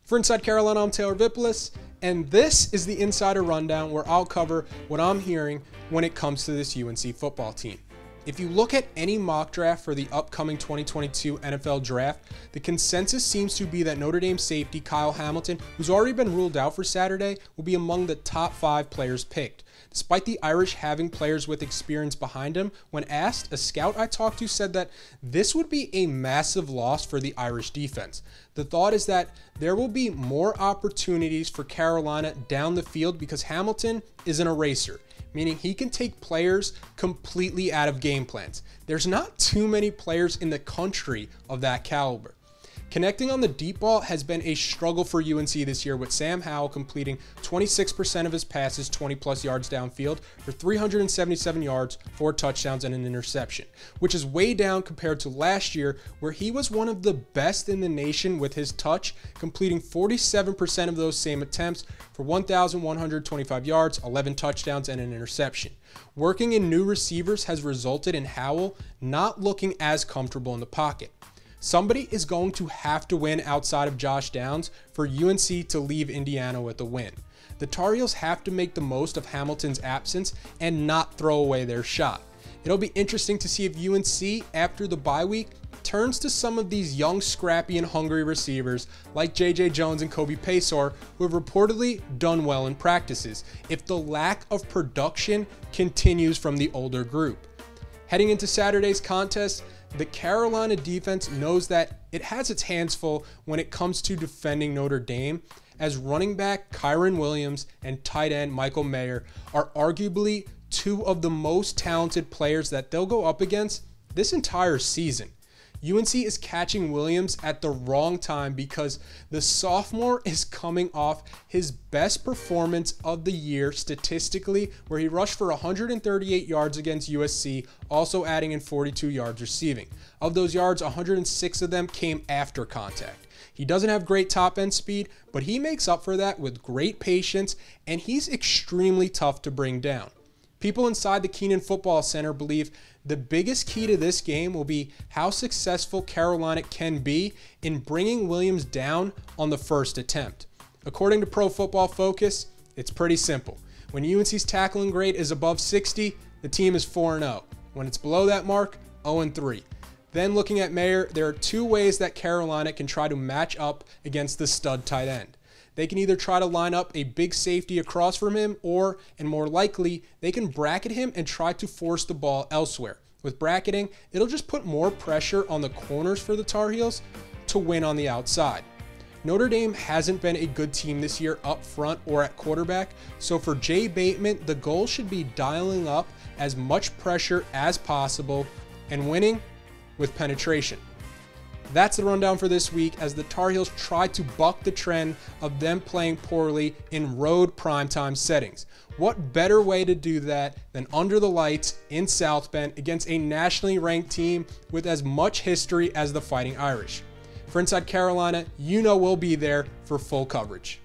For Inside Carolina, I'm Taylor Vippolis, and this is the Insider Rundown where I'll cover what I'm hearing when it comes to this UNC football team. If you look at any mock draft for the upcoming 2022 NFL Draft, the consensus seems to be that Notre Dame safety Kyle Hamilton, who's already been ruled out for Saturday, will be among the top 5 players picked. Despite the Irish having players with experience behind him, when asked, a scout I talked to said that this would be a massive loss for the Irish defense. The thought is that there will be more opportunities for Carolina down the field because Hamilton is an eraser, meaning he can take players completely out of game plans. There's not too many players in the country of that caliber. Connecting on the deep ball has been a struggle for UNC this year, with Sam Howell completing 26% of his passes 20+ yards downfield for 377 yards, 4 touchdowns, and an interception, which is way down compared to last year, where he was one of the best in the nation with his touch, completing 47% of those same attempts for 1,125 yards, 11 touchdowns, and an interception. Working in new receivers has resulted in Howell not looking as comfortable in the pocket. Somebody is going to have to win outside of Josh Downs for UNC to leave Indiana with a win. The Tar Heels have to make the most of Hamilton's absence and not throw away their shot. It'll be interesting to see if UNC, after the bye week, turns to some of these young, scrappy, and hungry receivers like J.J. Jones and Kobe Paysor, who have reportedly done well in practices, if the lack of production continues from the older group. Heading into Saturday's contest, the Carolina defense knows that it has its hands full when it comes to defending Notre Dame, as running back Kylen Williams and tight end Michael Mayer are arguably two of the most talented players that they'll go up against this entire season. UNC is catching Williams at the wrong time because the sophomore is coming off his best performance of the year statistically, where he rushed for 138 yards against USC, also adding in 42 yards receiving. Of those yards, 106 of them came after contact. He doesn't have great top-end speed, but he makes up for that with great patience, and he's extremely tough to bring down. People inside the Kenan Football Center believe the biggest key to this game will be how successful Carolina can be in bringing Williams down on the first attempt. According to Pro Football Focus, it's pretty simple. When UNC's tackling grade is above 60, the team is 4-0. When it's below that mark, 0-3. Then looking at Mayer, there are 2 ways that Carolina can try to match up against the stud tight end. They can either try to line up a big safety across from him, or, and more likely, they can bracket him and try to force the ball elsewhere. With bracketing, it'll just put more pressure on the corners for the Tar Heels to win on the outside. Notre Dame hasn't been a good team this year up front or at quarterback, so for Jay Bateman, the goal should be dialing up as much pressure as possible and winning with penetration. That's the rundown for this week, as the Tar Heels try to buck the trend of them playing poorly in road primetime settings. What better way to do that than under the lights in South Bend against a nationally ranked team with as much history as the Fighting Irish? For Inside Carolina, you know we'll be there for full coverage.